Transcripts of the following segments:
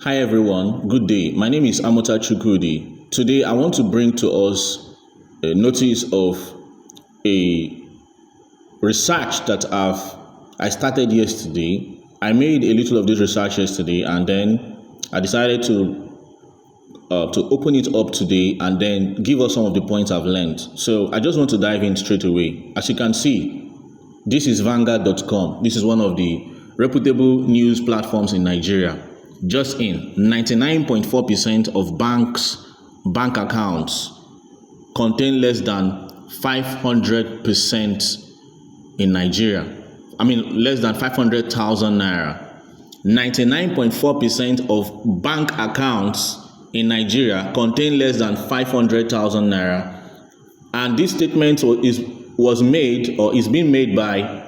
Hi everyone, good day. My name is Amota Chukwudi. Today I want to bring to us a notice of a research that I started yesterday. I made a little of this research yesterday and then I decided to open it up today and then give us some of the points I've learned. So I just want to dive in straight away. As you can see, this is Vanguard.com. This is one of the reputable news platforms in Nigeria. Just in, 99.4% of bank accounts contain less than 500% in Nigeria. I mean, less than 500,000 naira. 99.4% of bank accounts in Nigeria contain less than 500,000 naira. And this statement was made or is being made by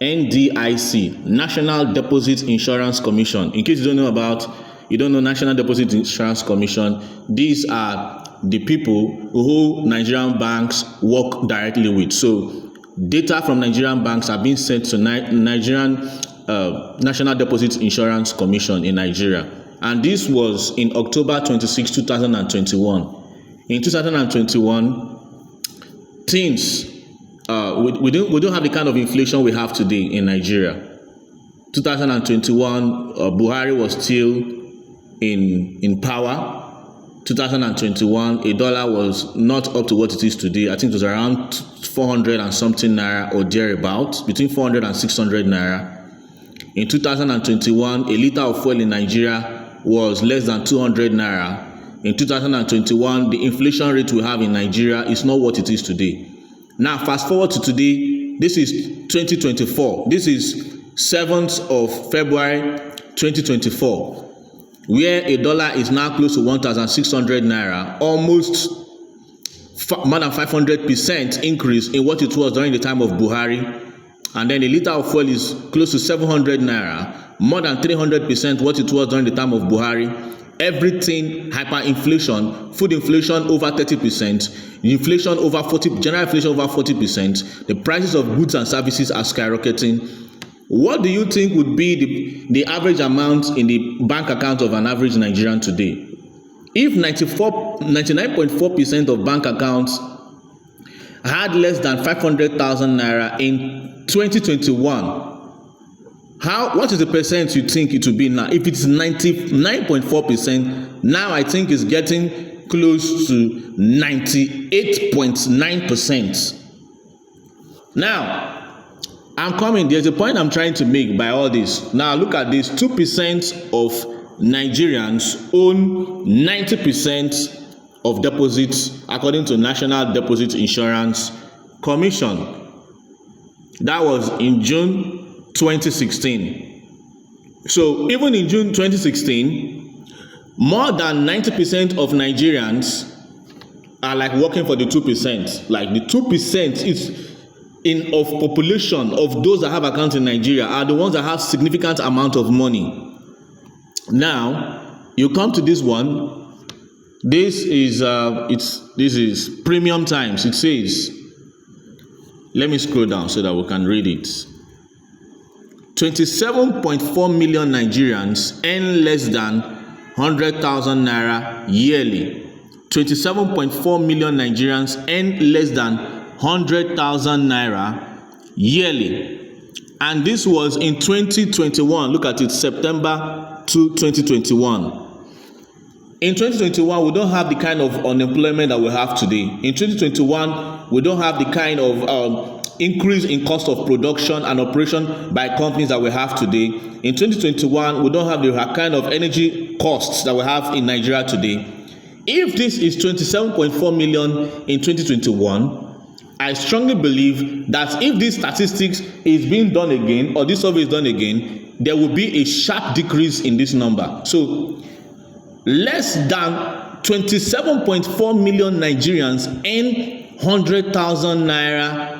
NDIC, National Deposit Insurance Commission. In case you don't know National Deposit Insurance Commission, these are the people who Nigerian banks work directly with. So data from Nigerian banks are being sent to Nigerian National Deposit Insurance Commission in Nigeria. And this was in October 26, 2021. In 2021, things we don't have the kind of inflation we have today in Nigeria. 2021, Buhari was still in power. 2021, a dollar was not up to what it is today. I think it was around 400 and something naira or thereabouts, between 400 and 600 naira. In 2021, a liter of fuel in Nigeria was less than 200 naira. In 2021, the inflation rate we have in Nigeria is not what it is today. Now, fast forward to today, this is 2024. This is 7th of February 2024, where a dollar is now close to 1,600 naira, almost more than 500% increase in what it was during the time of Buhari. And then a liter of fuel is close to 700 naira, more than 300% what it was during the time of Buhari. Everything hyperinflation, food inflation over 30%, inflation over 40%, general inflation over 40%. The prices of goods and services are skyrocketing. What do you think would be the average amount in the bank account of an average Nigerian today? If 99.4% of bank accounts had less than 500,000 naira in 2021, what is the percent you think it will be now? If it's 99.4%, now I think it's getting close to 98.9%. Now, I'm coming. There's a point I'm trying to make by all this. Now, look at this. 2% of Nigerians own 90% of deposits, according to National Deposit Insurance Commission. That was in June 2016. So even in June 2016, more than 90% of Nigerians are like working for the 2%. Like the 2% is of population of those that have accounts in Nigeria are the ones that have significant amount of money. Now you come to this one. This is Premium Times. It says, let me scroll down so that we can read it. 27.4 million Nigerians earn less than 100,000 naira yearly. 27.4 million Nigerians earn less than 100,000 naira yearly. And this was in 2021. Look at it, September to 2021. In 2021, we don't have the kind of unemployment that we have today. In 2021, we don't have the kind of increase in cost of production and operation by companies that we have today. In 2021, we don't have the kind of energy costs that we have in Nigeria today. If this is 27.4 million in 2021, I strongly believe that if this statistics is being done again, or this survey is done again, there will be a sharp decrease in this number. So less than 27.4 million Nigerians earn 100,000 naira.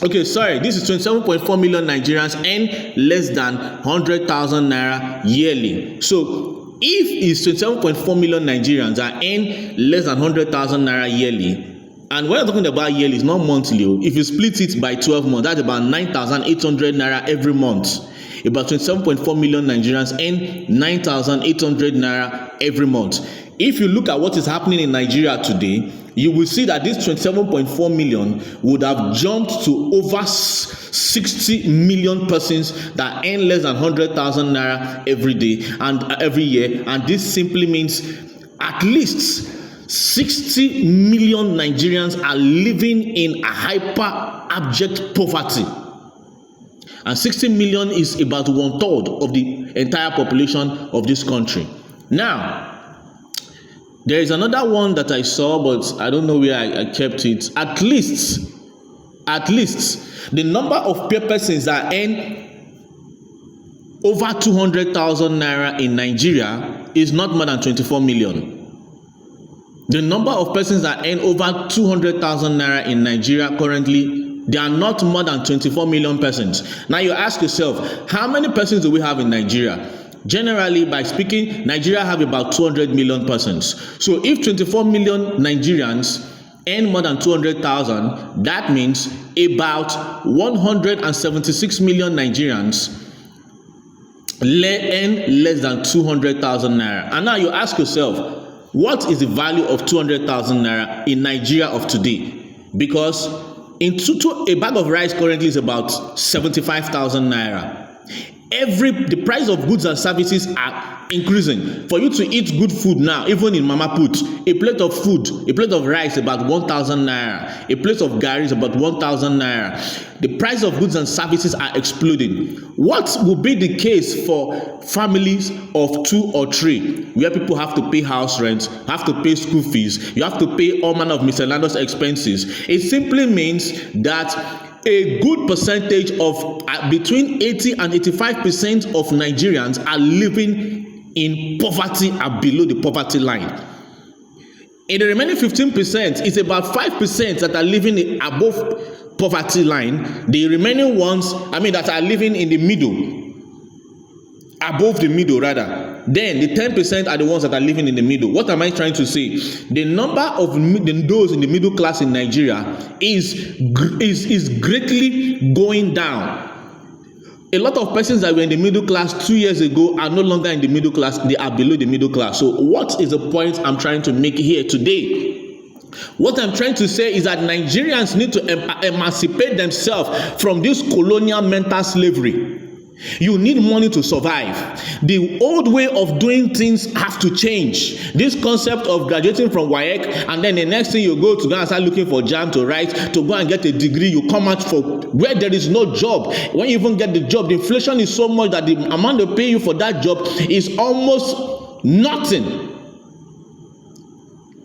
Okay, sorry, this is 27.4 million Nigerians earn less than 100,000 naira yearly. So if it's 27.4 million Nigerians that earn less than 100,000 naira yearly, and when I'm talking about yearly, it's not monthly. If you split it by 12 months, that's about 9,800 naira every month. about 27.4 million Nigerians earn 9,800 naira every month. If you look at what is happening in Nigeria today, you will see that this 27.4 million would have jumped to over 60 million persons that earn less than 100,000 naira every day and every year. And this simply means at least 60 million Nigerians are living in a hyper abject poverty. And 60 million is about 1/3 of the entire population of this country. Now, there is another one that I saw, but I don't know where I kept it. At least, the number of persons that earn over 200,000 naira in Nigeria is not more than 24 million. The number of persons that earn over 200,000 naira in Nigeria currently, they are not more than 24 million persons. Now you ask yourself, how many persons do we have in Nigeria? Generally, by speaking, Nigeria have about 200 million persons. So if 24 million Nigerians earn more than 200,000, that means about 176 million Nigerians earn less than 200,000 naira. And now you ask yourself, what is the value of 200,000 naira in Nigeria of today? Because a bag of rice currently is about 75,000 naira. The price of goods and services are increasing. For you to eat good food now, even in Mama Put, a plate of rice about 1,000 naira. A plate of garri is about 1,000 naira. The price of goods and services are exploding. What will be the case for families of 2 or 3, where people have to pay house rent, have to pay school fees, you have to pay all manner of miscellaneous expenses? It simply means that a good percentage of between 80 and 85% of Nigerians are living in poverty and below the poverty line. In the remaining 15%, it's about 5% that are living above poverty line. The remaining ones, that are living in the middle, above the middle rather. Then the 10% are the ones that are living in the middle. What am I trying to say? The number of those in the middle class in Nigeria is greatly going down. A lot of persons that were in the middle class 2 years ago are no longer in the middle class. They are below the middle class. So what is the point I'm trying to make here today? What I'm trying to say is that Nigerians need to emancipate themselves from this colonial mental slavery. You need money to survive. The old way of doing things have to change. This concept of graduating from WAEC and then the next thing you go to go and start looking for JAMB to write, to go and get a degree, you come out for where there is no job. When you even get the job, the inflation is so much that the amount they pay you for that job is almost nothing.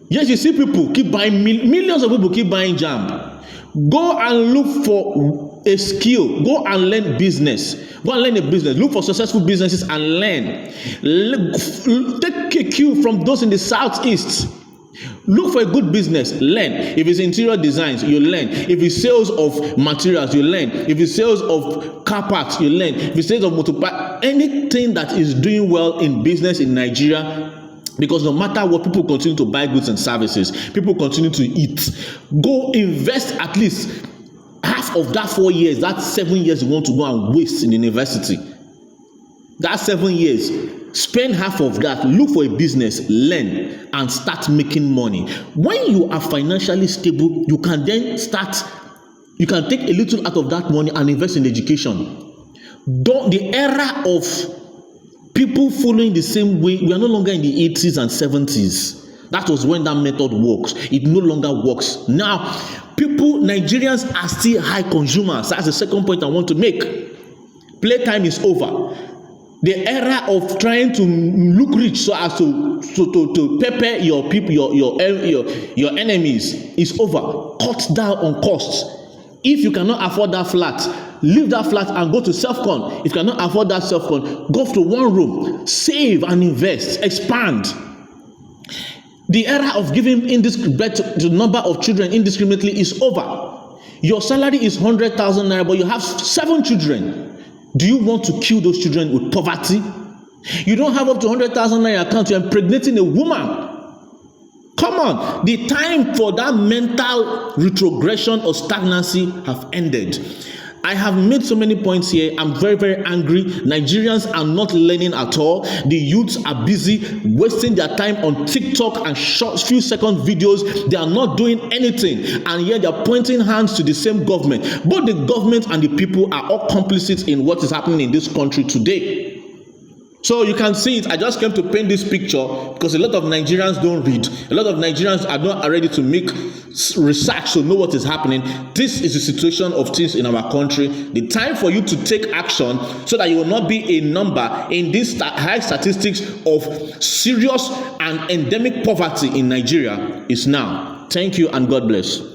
Yes, you see people keep buying, millions of people keep buying JAMB. Go and look for a skill. Go and learn business. Go and learn a business. Look for successful businesses and learn. Take a cue from those in the southeast. Look for a good business. Learn. If it's interior designs, you learn. If it's sales of materials, you learn. If it's sales of car parts, you learn. If it's sales of motorbike, anything that is doing well in business in Nigeria. Because no matter what, people continue to buy goods and services. People continue to eat. Go invest at least half of that 4 years, that 7 years you want to go and waste in university. That 7 years, spend half of that, look for a business, learn, and start making money. When you are financially stable, you can then you can take a little out of that money and invest in education. The era of people following the same way, we are no longer in the 80s and 70s. That was when that method works. It no longer works. Now, Nigerians are still high consumers. That's the second point I want to make. Playtime is over. The era of trying to look rich so as to pepper your people, your enemies is over. Cut down on costs. If you cannot afford that flat, leave that flat and go to self-con. If you cannot afford that self-con, go to one room, save and invest, expand. The era of giving birth to the number of children indiscriminately is over. Your salary is 100,000 naira, but you have 7 children. Do you want to kill those children with poverty? You don't have up to 100,000 naira account. You're impregnating a woman. Come on, the time for that mental retrogression or stagnancy have ended. I have made so many points here. I'm very, very angry. Nigerians are not learning at all. The youths are busy wasting their time on TikTok and short few second videos. They are not doing anything, and yet they are pointing hands to the same government. Both the government and the people are all complicit in what is happening in this country today. So you can see it. I just came to paint this picture because a lot of Nigerians don't read. A lot of Nigerians are not ready to make research to know what is happening. This is the situation of things in our country. The time for you to take action so that you will not be a number in these high statistics of serious and endemic poverty in Nigeria is now. Thank you and God bless.